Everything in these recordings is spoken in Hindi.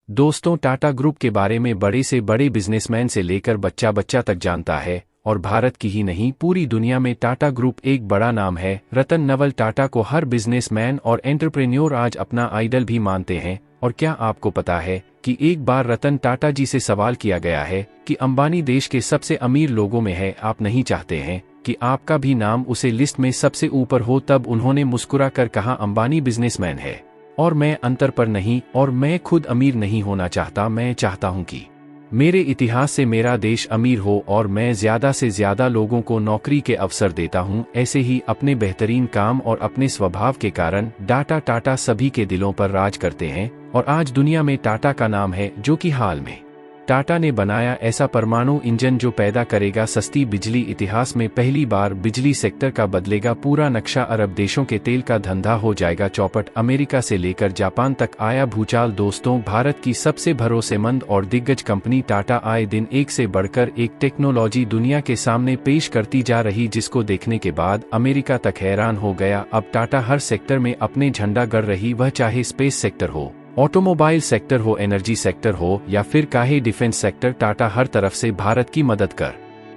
दोस्तों, टाटा ग्रुप के बारे में बड़े से बड़े बिजनेसमैन से लेकर बच्चा बच्चा तक जानता है और भारत की ही नहीं पूरी दुनिया में टाटा ग्रुप एक बड़ा नाम है। रतन नवल टाटा को हर बिजनेसमैन और एंटरप्रेन्योर आज अपना आइडल भी मानते हैं। और क्या आपको पता है कि एक बार रतन टाटा जी से सवाल किया गया है कि अंबानी देश के सबसे अमीर लोगों में है, आप नहीं चाहते हैं कि आपका भी नाम उसे लिस्ट में सबसे ऊपर हो? तब उन्होंने मुस्कुरा कर कहा, अंबानी बिजनेसमैन है और मैं अंतर पर नहीं, और मैं खुद अमीर नहीं होना चाहता। मैं चाहता हूं कि मेरे इतिहास से मेरा देश अमीर हो और मैं ज्यादा से ज्यादा लोगों को नौकरी के अवसर देता हूं। ऐसे ही अपने बेहतरीन काम और अपने स्वभाव के कारण टाटा सभी के दिलों पर राज करते हैं और आज दुनिया में टाटा का नाम है, जो कि हाल में टाटा ने बनाया ऐसा परमाणु इंजन जो पैदा करेगा सस्ती बिजली। इतिहास में पहली बार बिजली सेक्टर का बदलेगा पूरा नक्शा। अरब देशों के तेल का धंधा हो जाएगा चौपट। अमेरिका से लेकर जापान तक आया भूचाल। दोस्तों, भारत की सबसे भरोसेमंद और दिग्गज कंपनी टाटा आए दिन एक से बढ़कर एक टेक्नोलॉजी दुनिया के सामने पेश करती जा रही, जिसको देखने के बाद अमेरिका तक हैरान हो गया। अब टाटा हर सेक्टर में अपने झंडा गड़ रही, वह चाहे स्पेस सेक्टर हो, ऑटोमोबाइल सेक्टर हो, एनर्जी सेक्टर हो या फिर काहे डिफेंस सेक्टर। टाटा हर तरफ से भारत की मदद कर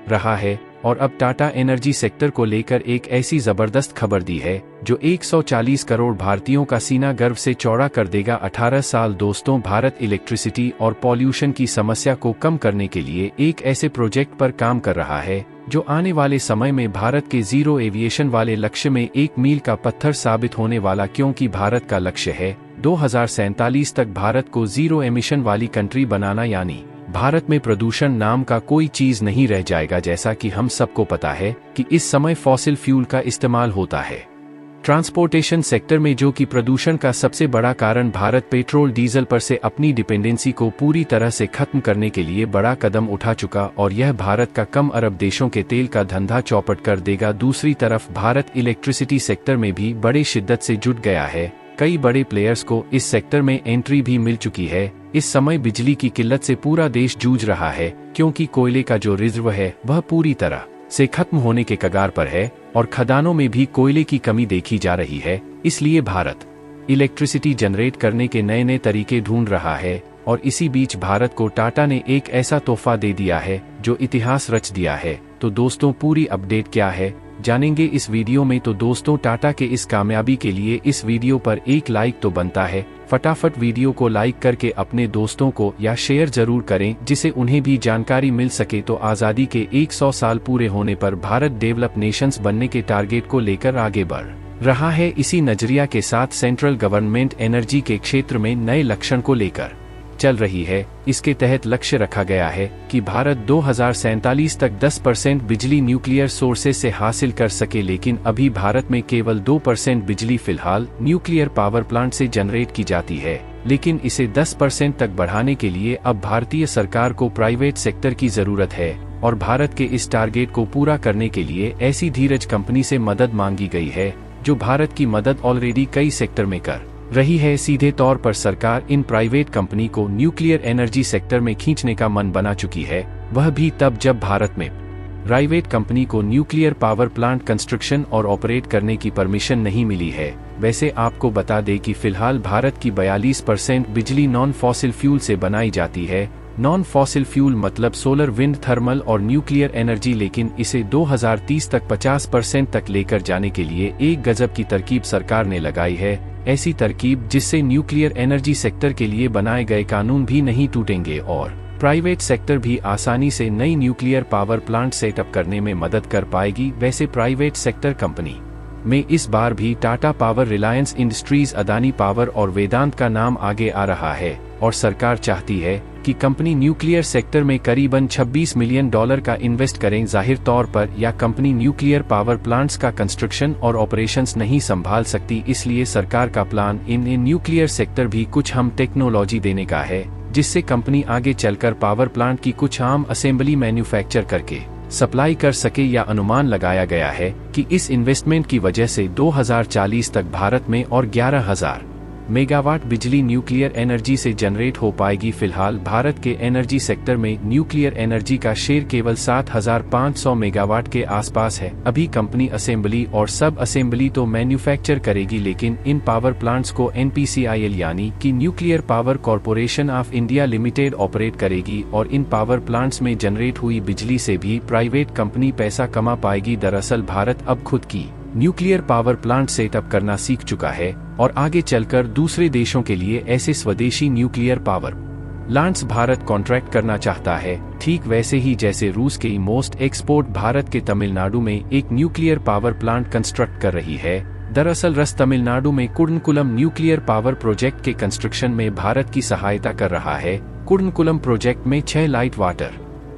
रहा है। और अब टाटा एनर्जी सेक्टर को लेकर एक ऐसी जबरदस्त खबर दी है जो 140 करोड़ भारतीयों का सीना गर्व से चौड़ा कर देगा। 18 साल। दोस्तों, भारत इलेक्ट्रिसिटी और पॉल्यूशन की समस्या को कम करने के लिए एक ऐसे प्रोजेक्ट पर काम कर रहा है जो आने वाले समय में भारत के जीरो एविएशन वाले लक्ष्य में एक मील का पत्थर साबित होने वाला, क्योंकि भारत का लक्ष्य है 2047 तक भारत को जीरो एमिशन वाली कंट्री बनाना, यानी भारत में प्रदूषण नाम का कोई चीज नहीं रह जाएगा। जैसा कि हम सबको पता है कि इस समय फॉसिल फ्यूल का इस्तेमाल होता है ट्रांसपोर्टेशन सेक्टर में, जो कि प्रदूषण का सबसे बड़ा कारण। भारत पेट्रोल डीजल पर से अपनी डिपेंडेंसी को पूरी तरह से खत्म करने के लिए बड़ा कदम उठा चुका और यह भारत का कम अरब देशों के तेल का धंधा चौपट कर देगा। दूसरी तरफ भारत इलेक्ट्रिसिटी सेक्टर में भी बड़े शिद्दत से जुट गया है। कई बड़े प्लेयर्स को इस सेक्टर में एंट्री भी मिल चुकी है। इस समय बिजली की किल्लत से पूरा देश जूझ रहा है, क्योंकि कोयले का जो रिजर्व है वह पूरी तरह से खत्म होने के कगार पर है और खदानों में भी कोयले की कमी देखी जा रही है। इसलिए भारत इलेक्ट्रिसिटी जनरेट करने के नए नए तरीके ढूंढ रहा है और इसी बीच भारत को टाटा ने एक ऐसा तोहफा दे दिया है जो इतिहास रच दिया है। तो दोस्तों, पूरी अपडेट क्या है जानेंगे इस वीडियो में। तो दोस्तों, टाटा के इस कामयाबी के लिए इस वीडियो पर एक लाइक तो बनता है। फटाफट वीडियो को लाइक करके अपने दोस्तों को या शेयर जरूर करें, जिसे उन्हें भी जानकारी मिल सके। तो आज़ादी के 100 साल पूरे होने पर भारत डेवलप नेशंस बनने के टारगेट को लेकर आगे बढ़ रहा है। इसी नजरिया के साथ सेंट्रल गवर्नमेंट एनर्जी के क्षेत्र में नए लक्ष्य को लेकर चल रही है। इसके तहत लक्ष्य रखा गया है कि भारत 2047 तक 10% बिजली न्यूक्लियर सोर्सेज से हासिल कर सके, लेकिन अभी भारत में केवल 2% बिजली फिलहाल न्यूक्लियर पावर प्लांट से जनरेट की जाती है। लेकिन इसे 10% तक बढ़ाने के लिए अब भारतीय सरकार को प्राइवेट सेक्टर की जरूरत है और भारत के इस टारगेट को पूरा करने के लिए ऐसी धीरज कंपनी से मदद मांगी गई है जो भारत की मदद ऑलरेडी कई सेक्टर में कर रही है। सीधे तौर पर सरकार इन प्राइवेट कंपनी को न्यूक्लियर एनर्जी सेक्टर में खींचने का मन बना चुकी है, वह भी तब जब भारत में प्राइवेट कंपनी को न्यूक्लियर पावर प्लांट कंस्ट्रक्शन और ऑपरेट करने की परमिशन नहीं मिली है। वैसे आपको बता दें कि फिलहाल भारत की 42% बिजली नॉन फॉसिल फ्यूल से बनाई जाती है। नॉन फॉसिल फ्यूल मतलब सोलर, विंड, थर्मल और न्यूक्लियर एनर्जी, लेकिन इसे 2030 तक 50% तक लेकर जाने के लिए एक गजब की तरकीब सरकार ने लगाई है। ऐसी तरकीब जिससे न्यूक्लियर एनर्जी सेक्टर के लिए बनाए गए कानून भी नहीं टूटेंगे और प्राइवेट सेक्टर भी आसानी से नई न्यूक्लियर पावर प्लांट सेटअप करने में मदद कर पाएगी। वैसे प्राइवेट सेक्टर कंपनी में इस बार भी Tata power, Reliance industries, Adani power और वेदांत का नाम आगे आ रहा है और सरकार चाहती है कि कंपनी न्यूक्लियर सेक्टर में करीबन $26 मिलियन का इन्वेस्ट करें। जाहिर तौर पर यह कंपनी न्यूक्लियर पावर प्लांट्स का कंस्ट्रक्शन और ऑपरेशंस नहीं संभाल सकती, इसलिए सरकार का प्लान इन न्यूक्लियर सेक्टर भी कुछ हम टेक्नोलॉजी देने का है, जिससे कंपनी आगे चलकर पावर प्लांट की कुछ आम असेंबली मैन्युफैक्चर करके सप्लाई कर सके। या अनुमान लगाया गया है कि इस इन्वेस्टमेंट की वजह से 2040 तक भारत में और 11,000 मेगावाट बिजली न्यूक्लियर एनर्जी से जनरेट हो पाएगी। फिलहाल भारत के एनर्जी सेक्टर में न्यूक्लियर एनर्जी का शेयर केवल 7,500 मेगावाट के आसपास है। अभी कंपनी असेंबली और सब असेंबली तो मैन्युफैक्चर करेगी, लेकिन इन पावर प्लांट्स को NPCIL यानी कि nuclear power corporation of India limited operate करेगी और इन पावर प्लांट्स में जनरेट हुई बिजली से भी प्राइवेट कंपनी पैसा कमा पाएगी। दरअसल भारत अब खुद की न्यूक्लियर पावर प्लांट सेटअप करना सीख चुका है और आगे चलकर दूसरे देशों के लिए ऐसे स्वदेशी nuclear power plants Bharat contract करना चाहता है। ठीक वैसे ही जैसे रूस के मोस्ट एक्सपोर्ट भारत के तमिलनाडु में एक न्यूक्लियर पावर प्लांट कंस्ट्रक्ट कर रही है। दरअसल रस तमिलनाडु में कुडनकुलम न्यूक्लियर पावर प्रोजेक्ट के कंस्ट्रक्शन में भारत की सहायता कर रहा है। कुडनकुलम प्रोजेक्ट में 6 लाइट वाटर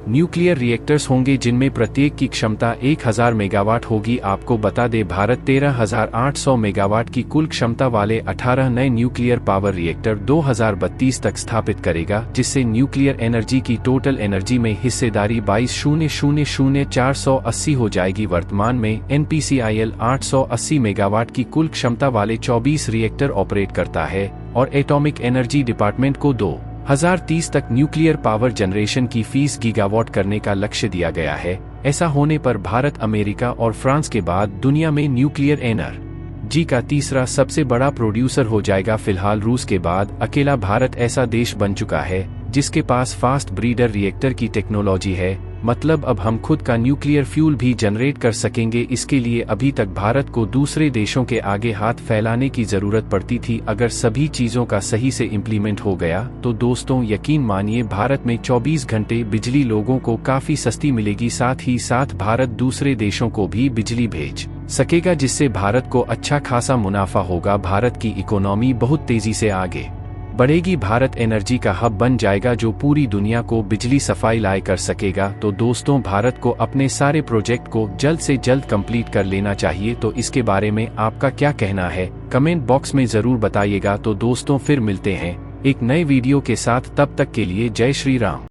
न्यूक्लियर रिएक्टर्स होंगे, जिनमें प्रत्येक की क्षमता 1000 मेगावाट होगी। आपको बता दे, भारत 13,800 मेगावाट की कुल क्षमता वाले 18 नए न्यूक्लियर पावर रिएक्टर 2032 तक स्थापित करेगा, जिससे न्यूक्लियर एनर्जी की टोटल एनर्जी में हिस्सेदारी 22,000,480 हो जाएगी। वर्तमान में NPCIL 880 मेगावाट की कुल क्षमता वाले 24 रिएक्टर ऑपरेट करता है और एटॉमिक एनर्जी डिपार्टमेंट को 2030 तक न्यूक्लियर पावर जनरेशन की 20 गीगावाट करने का लक्ष्य दिया गया है। ऐसा होने पर भारत अमेरिका और फ्रांस के बाद दुनिया में न्यूक्लियर एनर्जी का तीसरा सबसे बड़ा प्रोड्यूसर हो जाएगा। फिलहाल रूस के बाद अकेला भारत ऐसा देश बन चुका है जिसके पास फास्ट ब्रीडर रिएक्टर की टेक्नोलॉजी है। मतलब अब हम खुद का न्यूक्लियर फ्यूल भी जनरेट कर सकेंगे। इसके लिए अभी तक भारत को दूसरे देशों के आगे हाथ फैलाने की जरूरत पड़ती थी। अगर सभी चीजों का सही से इम्प्लीमेंट हो गया तो दोस्तों यकीन मानिए, भारत में 24 घंटे बिजली लोगों को काफी सस्ती मिलेगी। साथ ही साथ भारत दूसरे देशों को भी बिजली भेज सकेगा, जिससे भारत को अच्छा खासा मुनाफा होगा। भारत की इकोनॉमी बहुत तेजी से आगे बढ़ेगी। भारत एनर्जी का हब बन जाएगा जो पूरी दुनिया को बिजली सप्लाई लाए कर सकेगा। तो दोस्तों, भारत को अपने सारे प्रोजेक्ट को जल्द से जल्द कंप्लीट कर लेना चाहिए। तो इसके बारे में आपका क्या कहना है, कमेंट बॉक्स में जरूर बताइएगा। तो दोस्तों, फिर मिलते हैं एक नए वीडियो के साथ। तब तक के लिए जय श्री राम।